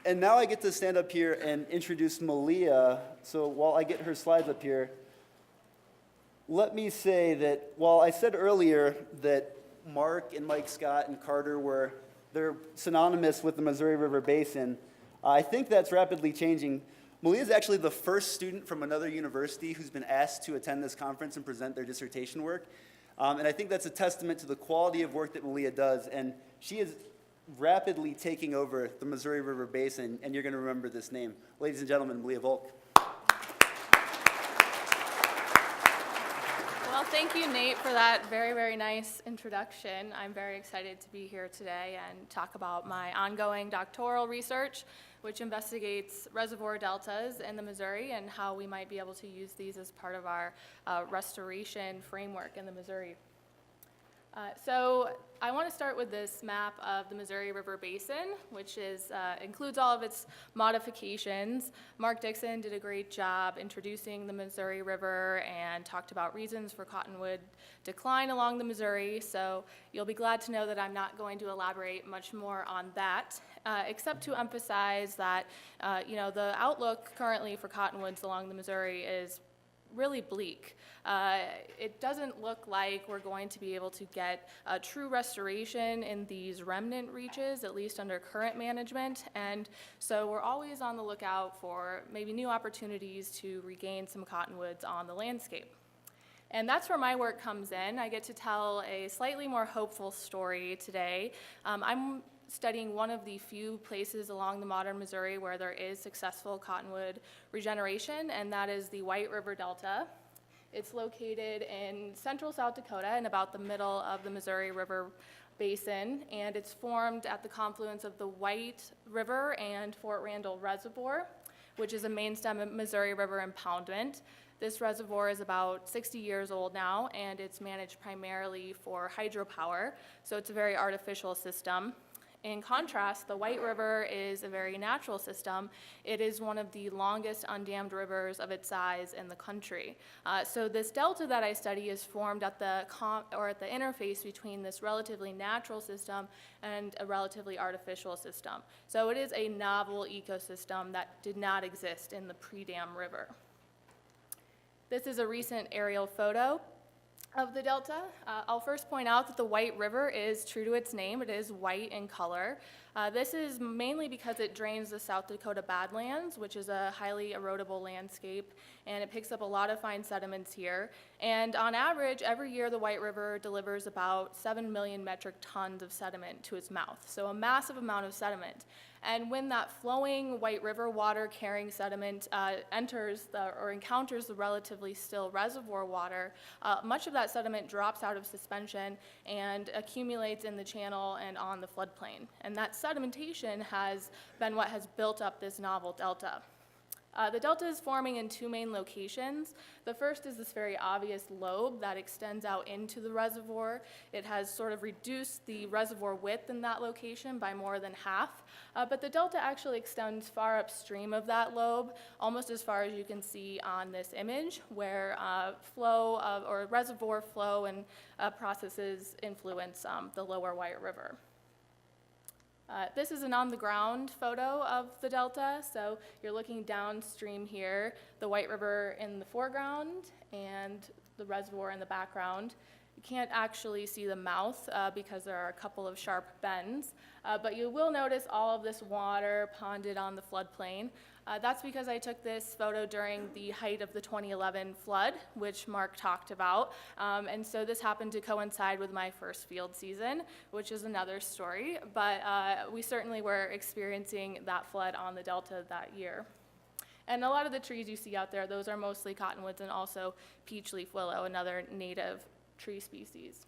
And now I get to stand up here and introduce Malia. So while I get her slides up here, let me say that while I said earlier that Mark and Mike Scott and Carter they're synonymous with the Missouri River Basin, I think that's rapidly changing. Malia is actually the first student from another university who's been asked to attend this conference and present their dissertation work. And I think that's a testament to the quality of work that Malia does. And she is rapidly taking over the Missouri River Basin, and you're going to remember this name. Ladies and gentlemen, Malia Volke. Well, thank you, Nate, for that very, very nice introduction. I'm very excited to be here today and talk about my ongoing doctoral research, which investigates reservoir deltas in the Missouri and how we might be able to use these as part of our restoration framework in the Missouri. So I want to start with this map of the Missouri River Basin, which includes all of its modifications. Mark Dixon did a great job introducing the Missouri River and talked about reasons for cottonwood decline along the Missouri, so you'll be glad to know that I'm not going to elaborate much more on that, except to emphasize that the outlook currently for cottonwoods along the Missouri is really bleak. It doesn't look like we're going to be able to get a true restoration in these remnant reaches, at least under current management, and so we're always on the lookout for maybe new opportunities to regain some cottonwoods on the landscape. And that's where my work comes in. I get to tell a slightly more hopeful story today. I'm studying one of the few places along the modern Missouri where there is successful cottonwood regeneration, and that is the White River Delta. It's located in central South Dakota and about the middle of the Missouri River Basin, and it's formed at the confluence of the White River and Fort Randall Reservoir, which is a main stem Missouri River impoundment. This reservoir is about 60 years old now, and it's managed primarily for hydropower, so it's a very artificial system. In contrast, the White River is a very natural system. It is one of the longest undammed rivers of its size in the country. So this delta that I study is formed at the interface between this relatively natural system and a relatively artificial system. So it is a novel ecosystem that did not exist in the pre-dam river. This is a recent aerial photo of the delta. I'll first point out that the White River is true to its name. It is white in color. This is mainly because it drains the South Dakota Badlands, which is a highly erodible landscape, and it picks up a lot of fine sediments here. And on average, every year the White River delivers about 7 million metric tons of sediment to its mouth, so a massive amount of sediment. And when that flowing White River water carrying sediment encounters the relatively still reservoir water, much of that sediment drops out of suspension and accumulates in the channel and on the floodplain. And that sedimentation has been what has built up this novel delta. The delta is forming in two main locations. The first is this very obvious lobe that extends out into the reservoir. It has sort of reduced the reservoir width in that location by more than half, but the delta actually extends far upstream of that lobe, almost as far as you can see on this image, where reservoir flow and processes influence the lower White River. This is an on-the-ground photo of the delta, so you're looking downstream here, the White River in the foreground and the reservoir in the background. You can't actually see the mouth because there are a couple of sharp bends, but you will notice all of this water ponded on the floodplain. That's because I took this photo during the height of the 2011 flood, which Mark talked about, and so this happened to coincide with my first field season, which is another story, but we certainly were experiencing that flood on the delta that year. And a lot of the trees you see out there, those are mostly cottonwoods and also peach leaf willow, another native tree species.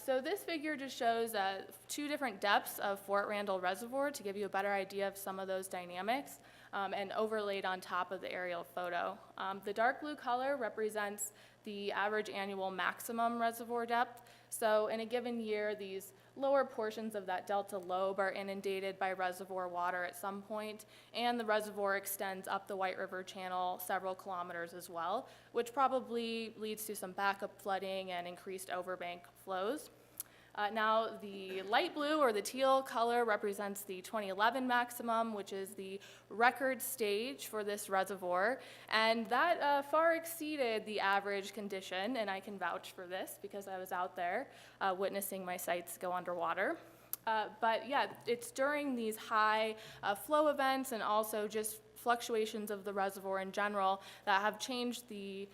So this figure just shows two different depths of Fort Randall Reservoir to give you a better idea of some of those dynamics, and overlaid on top of the aerial photo. The dark blue color represents the average annual maximum reservoir depth. So in a given year, these lower portions of that delta lobe are inundated by reservoir water at some point, and the reservoir extends up the White River channel several kilometers as well, which probably leads to some backup flooding and increased overbank flows. Now, the light blue or the teal color represents the 2011 maximum, which is the record stage for this reservoir, and that far exceeded the average condition, and I can vouch for this because I was out there witnessing my sites go underwater. But yeah, it's during these high flow events and also just fluctuations of the reservoir in general that have changed the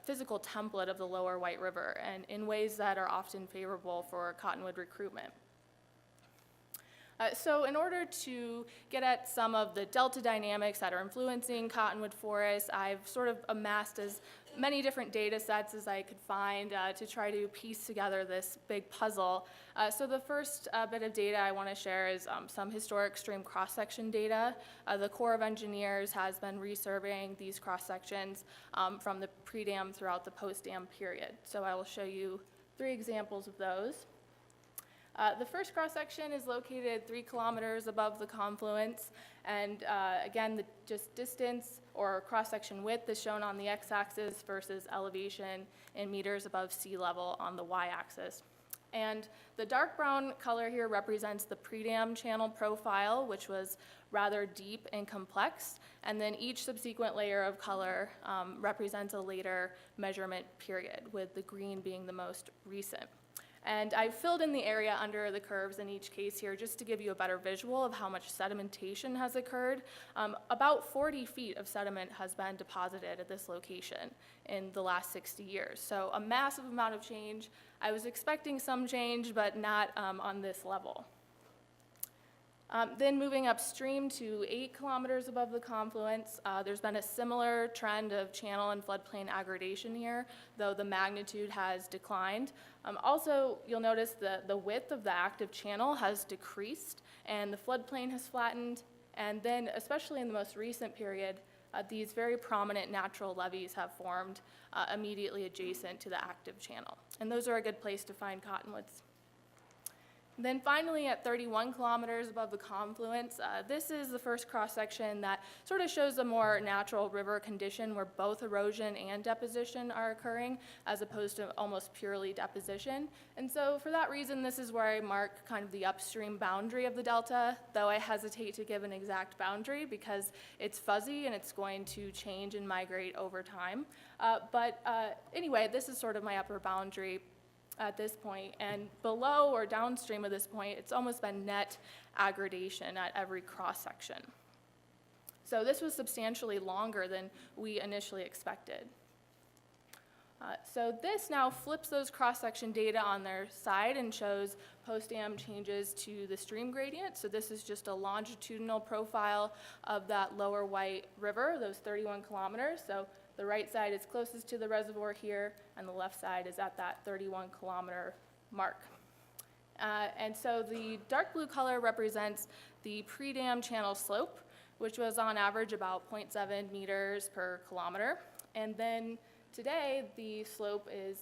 physical template of the lower White River, and in ways that are often favorable for cottonwood recruitment. So in order to get at some of the delta dynamics that are influencing cottonwood forests, I've sort of amassed as many different data sets as I could find to try to piece together this big puzzle. So the first bit of data I want to share is some historic stream cross-section data. The Corps of Engineers has been resurveying these cross-sections from the pre-dam throughout the post-dam period. So I will show you 3 examples of those. The first cross-section is located 3 kilometers above the confluence, and again, the just distance or cross-section width is shown on the x-axis versus elevation in meters above sea level on the y-axis. And the dark brown color here represents the pre-dam channel profile, which was rather deep and complex, and then each subsequent layer of color represents a later measurement period, with the green being the most recent. And I've filled in the area under the curves in each case here just to give you a better visual of how much sedimentation has occurred. About 40 feet of sediment has been deposited at this location in the last 60 years. So a massive amount of change. I was expecting some change, but not on this level. Then moving upstream to 8 kilometers above the confluence, there's been a similar trend of channel and floodplain aggradation here, though the magnitude has declined. Also, you'll notice the width of the active channel has decreased and the floodplain has flattened. And then, especially in the most recent period, these very prominent natural levees have formed immediately adjacent to the active channel. And those are a good place to find cottonwoods. Then finally, at 31 kilometers above the confluence, this is the first cross-section that sort of shows a more natural river condition where both erosion and deposition are occurring, as opposed to almost purely deposition. And so for that reason, this is where I mark kind of the upstream boundary of the delta, though I hesitate to give an exact boundary because it's fuzzy and it's going to change and migrate over time. Anyway, this is sort of my upper boundary at this point, and below or downstream of this point, it's almost been net aggradation at every cross-section. So this was substantially longer than we initially expected. So this now flips those cross-section data on their side and shows post-dam changes to the stream gradient. So this is just a longitudinal profile of that lower White River, those 31 kilometers. So the right side is closest to the reservoir here, and the left side is at that 31-kilometer mark. And so the dark blue color represents the pre-dam channel slope, which was on average about 0.7 meters per kilometer. And then today, the slope is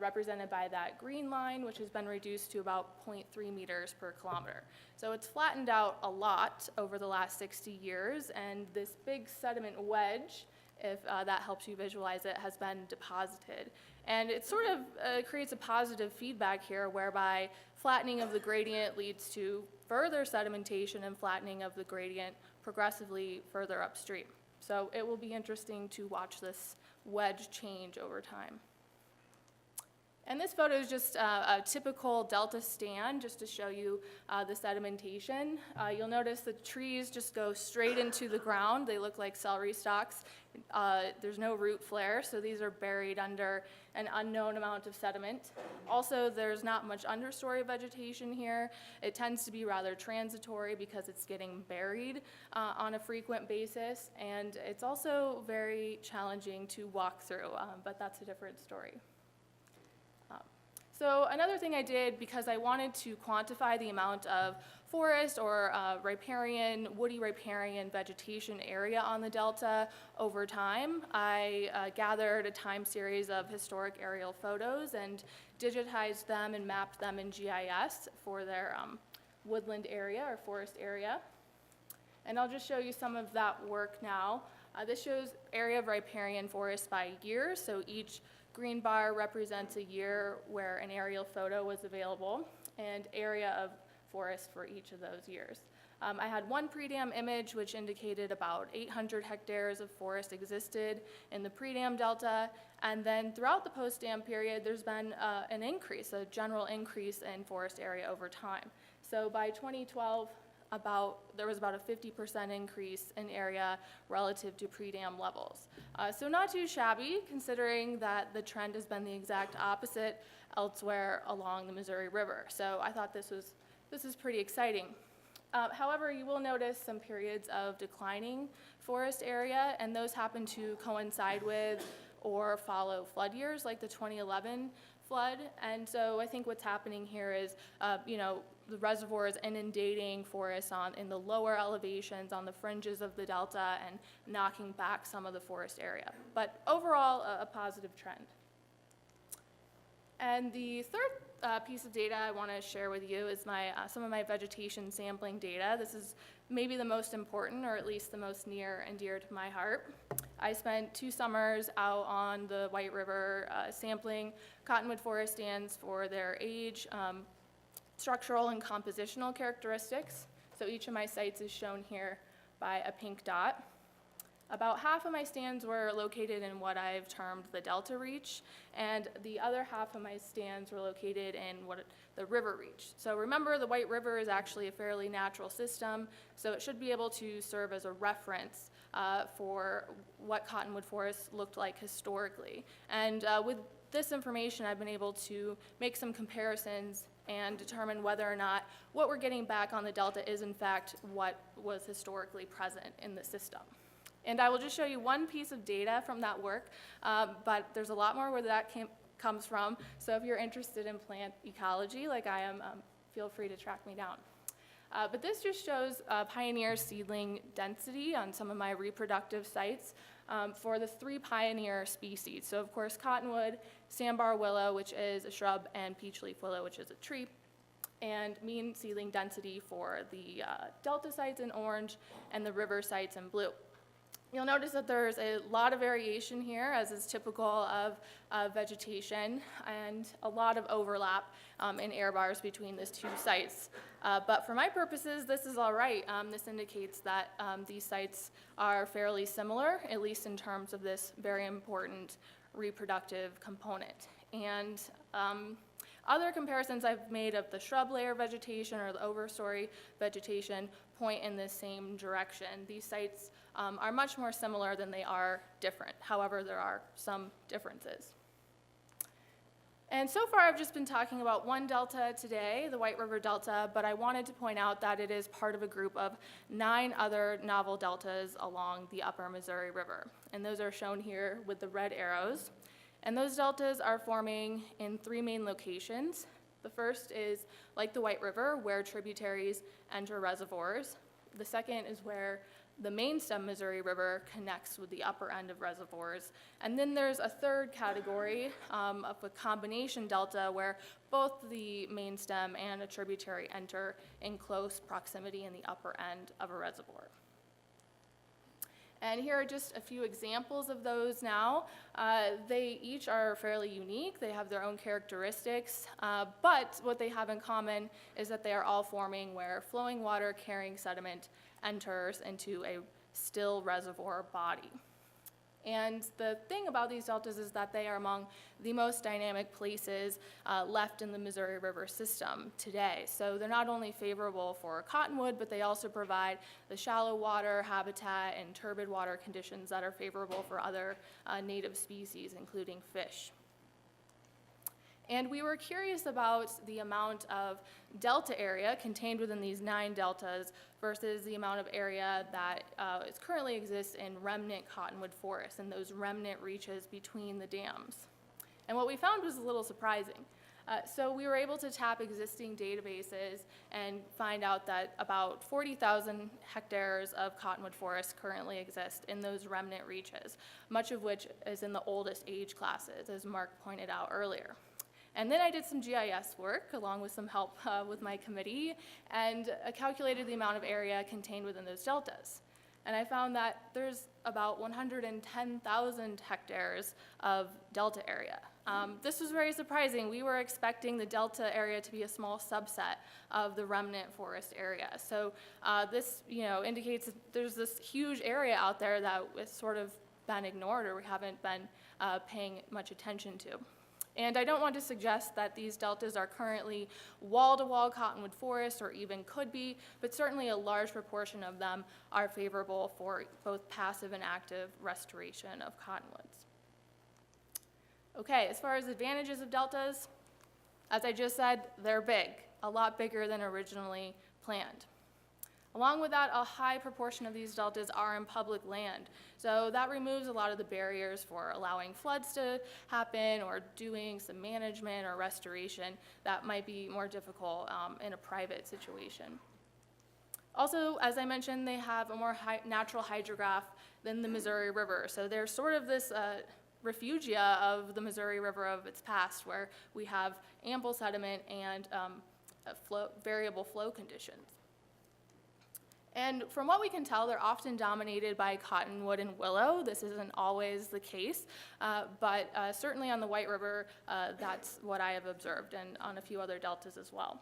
represented by that green line, which has been reduced to about 0.3 meters per kilometer. So it's flattened out a lot over the last 60 years, and this big sediment wedge, if that helps you visualize it, has been deposited. And it sort of creates a positive feedback here, whereby flattening of the gradient leads to further sedimentation and flattening of the gradient progressively further upstream. So it will be interesting to watch this wedge change over time. And this photo is just a typical delta stand, just to show you the sedimentation. You'll notice the trees just go straight into the ground. They look like celery stalks. There's no root flare, so these are buried under an unknown amount of sediment. Also, there's not much understory vegetation here. It tends to be rather transitory because it's getting buried on a frequent basis, and it's also very challenging to walk through, but that's a different story. So another thing I did, because I wanted to quantify the amount of forest or woody riparian vegetation area on the delta over time, I gathered a time series of historic aerial photos and digitized them and mapped them in GIS for their woodland area or forest area. And I'll just show you some of that work now. This shows area of riparian forest by year, so each green bar represents a year where an aerial photo was available and area of forest for each of those years. I had one pre-dam image which indicated about 800 hectares of forest existed in the pre-dam delta, and then throughout the post-dam period, there's been an increase, a general increase in forest area over time. So by 2012, there was about a 50% increase in area relative to pre-dam levels. So not too shabby, considering that the trend has been the exact opposite elsewhere along the Missouri River. So I thought this is pretty exciting. However, you will notice some periods of declining forest area, and those happen to coincide with or follow flood years like the 2011 flood. And so I think what's happening here is, the reservoir is inundating forests in the lower elevations on the fringes of the delta and knocking back some of the forest area. But overall, a positive trend. And the third piece of data I want to share with you is some of my vegetation sampling data. This is maybe the most important, or at least the most near and dear to my heart. I spent 2 summers out on the White River sampling cottonwood forest stands for their age, structural and compositional characteristics. So each of my sites is shown here by a pink dot. About half of my stands were located in what I've termed the Delta Reach, and the other half of my stands were located in the River Reach. So remember, the White River is actually a fairly natural system, so it should be able to serve as a reference for what cottonwood forests looked like historically. And with this information, I've been able to make some comparisons and determine whether or not what we're getting back on the Delta is in fact what was historically present in the system. And I will just show you one piece of data from that work, but there's a lot more where that comes from. So if you're interested in plant ecology, like I am, feel free to track me down. But this just shows pioneer seedling density on some of my reproductive sites for the 3 pioneer species. So of course, cottonwood, sandbar willow, which is a shrub, and peachleaf willow, which is a tree. And mean seedling density for the delta sites in orange and the river sites in blue. You'll notice that there's a lot of variation here, as is typical of vegetation, and a lot of overlap in air bars between these 2 sites. But for my purposes, this is all right. This indicates that these sites are fairly similar, at least in terms of this very important reproductive component. And other comparisons I've made of the shrub layer vegetation or the overstory vegetation point in the same direction. These sites are much more similar than they are different. However, there are some differences. And so far, I've just been talking about one delta today, the White River Delta, but I wanted to point out that it is part of a group of 9 other novel deltas along the upper Missouri River. And those are shown here with the red arrows. And those deltas are forming in 3 main locations. The first is like the White River, where tributaries enter reservoirs. The second is where the main stem Missouri River connects with the upper end of reservoirs. And then there's a third category of a combination delta where both the main stem and a tributary enter in close proximity in the upper end of a reservoir. And here are just a few examples of those now. They each are fairly unique. They have their own characteristics, but what they have in common is that they are all forming where flowing water carrying sediment enters into a still reservoir body. And the thing about these deltas is that they are among the most dynamic places left in the Missouri River system today. So they're not only favorable for cottonwood, but they also provide the shallow water habitat and turbid water conditions that are favorable for other native species, including fish. And we were curious about the amount of delta area contained within these 9 deltas versus the amount of area that currently exists in remnant cottonwood forests and those remnant reaches between the dams. And what we found was a little surprising. So we were able to tap existing databases and find out that about 40,000 hectares of cottonwood forests currently exist in those remnant reaches, much of which is in the oldest age classes, as Mark pointed out earlier. And then I did some GIS work, along with some help with my committee, and calculated the amount of area contained within those deltas. And I found that there's about 110,000 hectares of delta area. This was very surprising. We were expecting the Delta area to be a small subset of the remnant forest area. So this, indicates that there's this huge area out there that has sort of been ignored or we haven't been paying much attention to. And I don't want to suggest that these deltas are currently wall-to-wall cottonwood forests or even could be, but certainly a large proportion of them are favorable for both passive and active restoration of cottonwoods. Okay, as far as advantages of deltas, as I just said, they're big, a lot bigger than originally planned. Along with that, a high proportion of these deltas are in public land. So that removes a lot of the barriers for allowing floods to happen or doing some management or restoration that might be more difficult in a private situation. Also, as I mentioned, they have a more natural hydrograph than the Missouri River. So they're sort of this refugia of the Missouri River of its past, where we have ample sediment and variable flow conditions. And from what we can tell, they're often dominated by cottonwood and willow. This isn't always the case, but certainly on the White River, that's what I have observed, and on a few other deltas as well.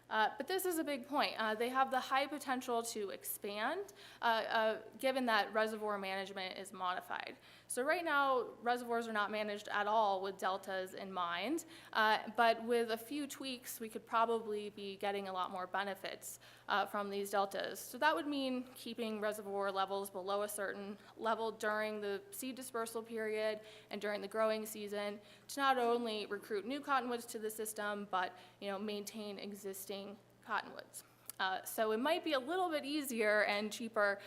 But this is a big point. They have the high potential to expand, given that reservoir management is modified. So right now, reservoirs are not managed at all with deltas in mind, but with a few tweaks, we could probably be getting a lot more benefits from these deltas. So that would mean keeping reservoir levels below a certain level during the seed dispersal period and during the growing season to not only recruit new cottonwoods to the system, but maintain existing cottonwoods. So it might be a little bit easier and cheaper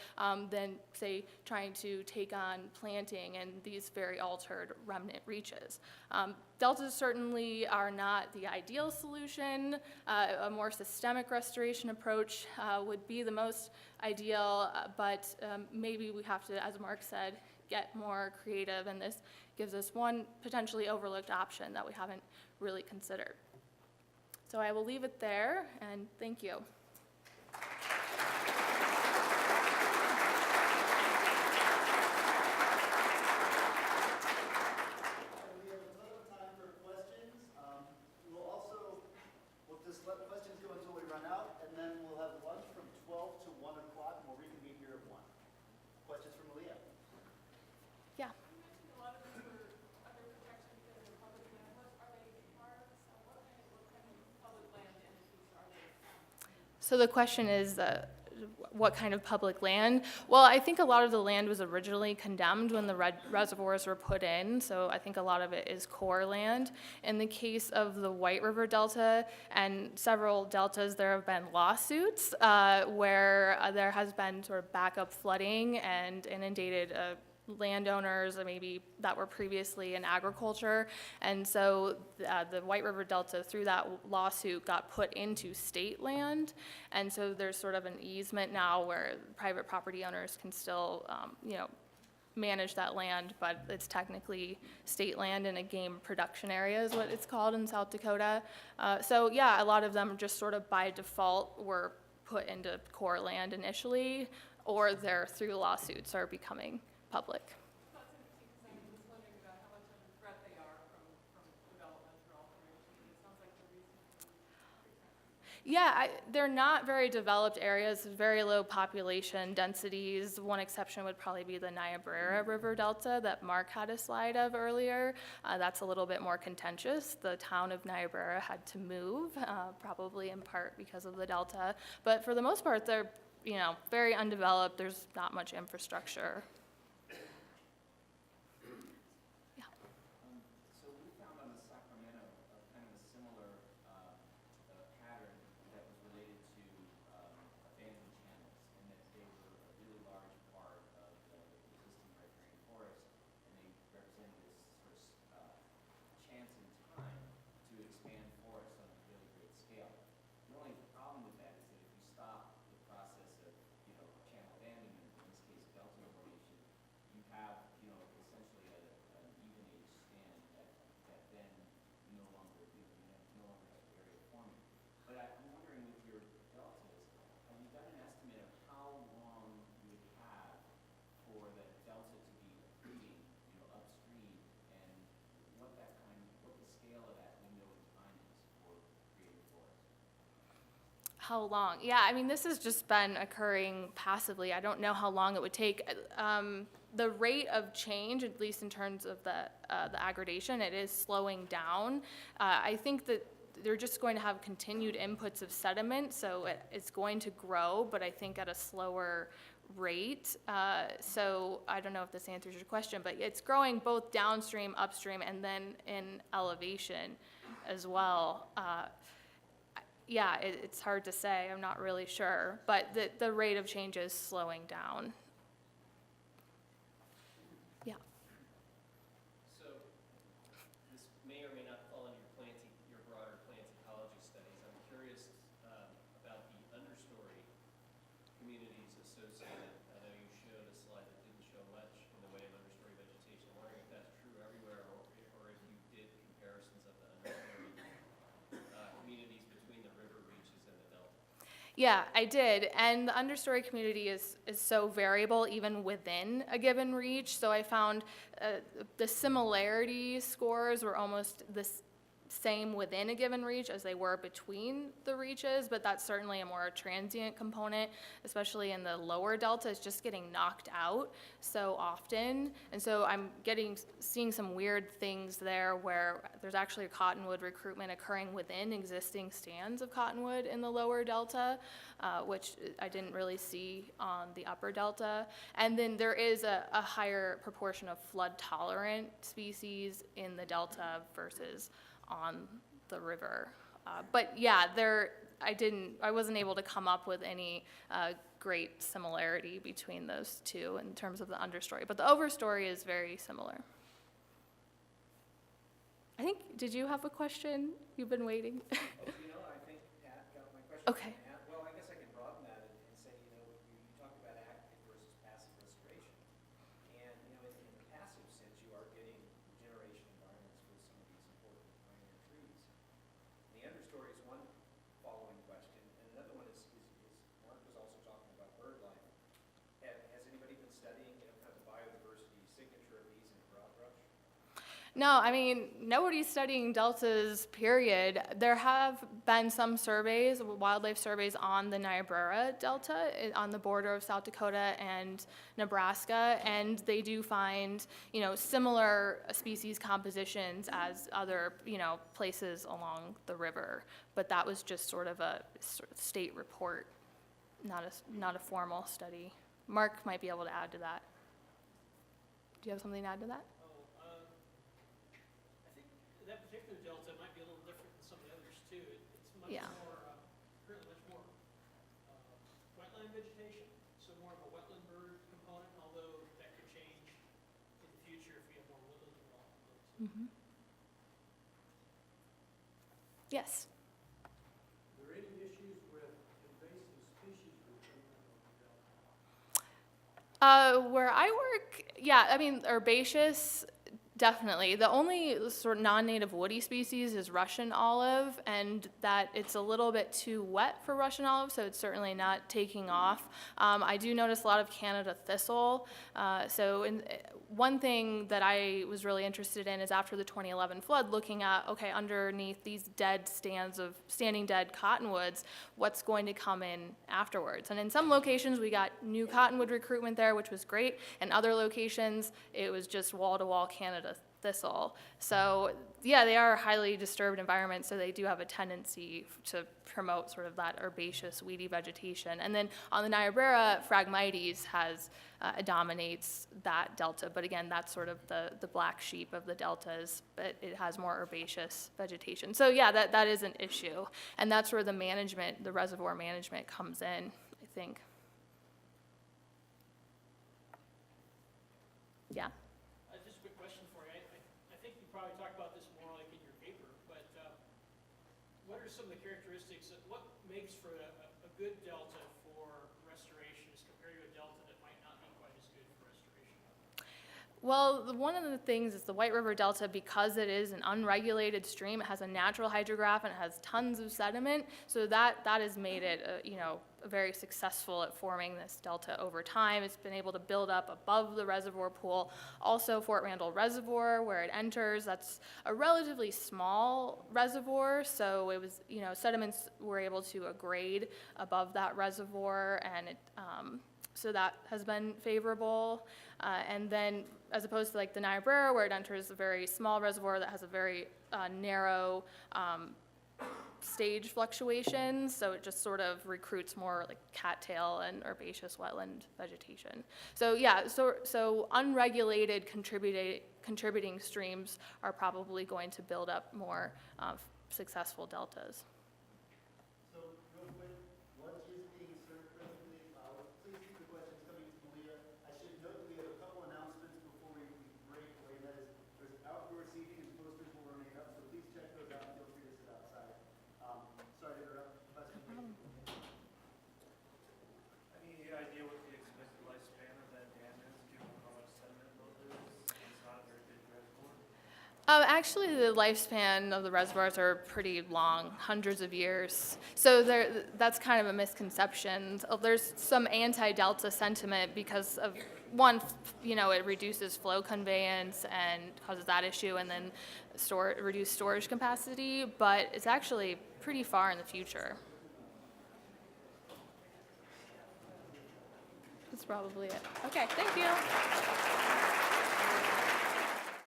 than, say, trying to take on planting in these very altered remnant reaches. Deltas certainly are not the ideal solution. A more systemic restoration approach would be the most ideal, but maybe we have to, as Mark said, get more creative, and this gives us one potentially overlooked option that we haven't really considered. So I will leave it there, and thank you. Let questions go until we run out, and then we'll have lunch from 12 to 1 o'clock, and we'll reconvene here at 1. Questions for Malia? Yeah. You mentioned a lot of these were under protection because they're public land. What are they parks? What kind of public land entities are they? So the question is, what kind of public land? Well, I think a lot of the land was originally condemned when the reservoirs were put in, so I think a lot of it is core land. In the case of the White River Delta and several deltas, there have been lawsuits where there has been sort of backup flooding and inundated landowners maybe that were previously in agriculture, and so the White River Delta through that lawsuit got put into state land, and so there's sort of an easement now where private property owners can still manage that land, but it's technically state land in a game production area is what it's called in South Dakota. So yeah, a lot of them just sort of by default were put into core land initially, or they're through lawsuits are becoming public. That's interesting because I'm just wondering about how much of a threat they are from development or alteration. It sounds like the reason. Yeah, they're not very developed areas, very low population densities. One exception would probably be the Niobrara River Delta that Mark had a slide of earlier. That's a little bit more contentious. The town of Niobrara had to move, probably in part because of the delta. But for the most part, they're very undeveloped. There's not much infrastructure. So we found on the Sacramento kind of a similar pattern that was related to abandoned channels, and that they were a really large part of the existing riparian forest, and they represented this sort of chance in time to expand forests on a really great scale. The only problem with that is that if you stop the process of channel abandonment, in this case delta formation, How long? Yeah, I mean, this has just been occurring passively. I don't know how long it would take. The rate of change, at least in terms of the aggradation, it is slowing down. I think that they're just going to have continued inputs of sediment, so it's going to grow, but I think at a slower rate. So I don't know if this answers your question, but it's growing both downstream, upstream, and then in elevation as well. Yeah, it's hard to say. I'm not really sure, but the rate of change is slowing down. Yeah. So this may or may not fall into your broader plant ecology studies. I'm curious about the understory communities associated. I know you showed a slide that didn't show much in the way of understory vegetation. I'm wondering if that's true everywhere, or if you did comparisons of the understory communities between the river reaches and the delta. Yeah, I did. And the understory community is so variable even within a given reach. So I found the similarity scores were almost the same within a given reach as they were between the reaches, but that's certainly a more transient component, especially in the lower delta. It's just getting knocked out so often. And so I'm seeing some weird things there where there's actually a cottonwood recruitment occurring within existing stands of cottonwood in the lower delta, which I didn't really see on the upper delta. And then there is a higher proportion of flood tolerant species in the delta versus on the river. But yeah, I wasn't able to come up with any great similarity between those two in terms of the understory, but the overstory is very similar. I think, did you have a question? You've been waiting. Oh, I think Pat got my question. Okay. Well, I guess I can broaden that and say, you talk about active versus passive restoration. And, in the passive sense, you are getting regeneration environments for some of these important pioneer trees. And the understory is one following question, and another one is Mark was also talking about bird life. Has anybody been studying, kind of the biodiversity signature of these in a broad brush? No, I mean, nobody's studying deltas, period. There have been some surveys, wildlife surveys on the Niobrara Delta, on the border of South Dakota and Nebraska, and they do find, similar species compositions as other, places along the river. But that was just sort of a state report, not a formal study. Mark might be able to add to that. Do you have something to add to that? That particular delta might be a little different than some of the others too. It's much Yeah. more, currently much more wetland vegetation, so more of a wetland bird component, although that could change in the future if we have more woodland development. Mm-hmm. Yes. Are there any issues with invasive species recruitment on the delta? Where I work, yeah, I mean, herbaceous, definitely. The only sort of non-native woody species is Russian olive, and that it's a little bit too wet for Russian olive, so it's certainly not taking off. I do notice a lot of Canada thistle. One thing that I was really interested in is after the 2011 flood, looking at, okay, underneath these standing dead cottonwoods, what's going to come in afterwards? And in some locations, we got new cottonwood recruitment there, which was great. And other locations, it was just wall-to-wall Canada thistle. So yeah, they are highly disturbed environments, so they do have a tendency to promote sort of that herbaceous, weedy vegetation. And then on the Niobrara, Phragmites dominates that delta, but again, that's sort of the black sheep of the deltas, but it has more herbaceous vegetation. So yeah, that is an issue, and that's where the reservoir management comes in, I think. Yeah. Just a quick question for you. I think you probably talk about this more like in your paper, but what are some of the characteristics, what makes for a good delta for restoration as compared to a delta that might not be quite as good for restoration? Well, one of the things is the White River Delta, because it is an unregulated stream, it has a natural hydrograph and it has tons of sediment, so that has made it, very successful at forming this delta over time. It's been able to build up above the reservoir pool. Also, Fort Randall Reservoir, where it enters, that's a relatively small reservoir, so it was, sediments were able to grade above that reservoir, and so that has been favorable. And then, as opposed to like the Niobrara, where it enters a very small reservoir that has a very narrow stage fluctuations, so it just sort of recruits more like cattail and herbaceous wetland vegetation. So yeah, so unregulated contributing streams are probably going to build up more successful deltas. So real quick, what is being served presently? Please keep the questions coming to Malia. I should note that we have a couple announcements before we break away. That is, there's outdoor seating and posters will remain up, so please check those out. Feel free to sit outside. Sorry to interrupt. Any idea what the expected lifespan of that dam is, given how much sediment load there is? It's not a very big reservoir. Actually, the lifespan of the reservoirs are pretty long, hundreds of years. So that's kind of a misconception. There's some anti-delta sentiment because of, one, it reduces flow conveyance and causes that issue, and then reduced storage capacity, but it's actually pretty far in the future. That's probably it. Okay, thank you.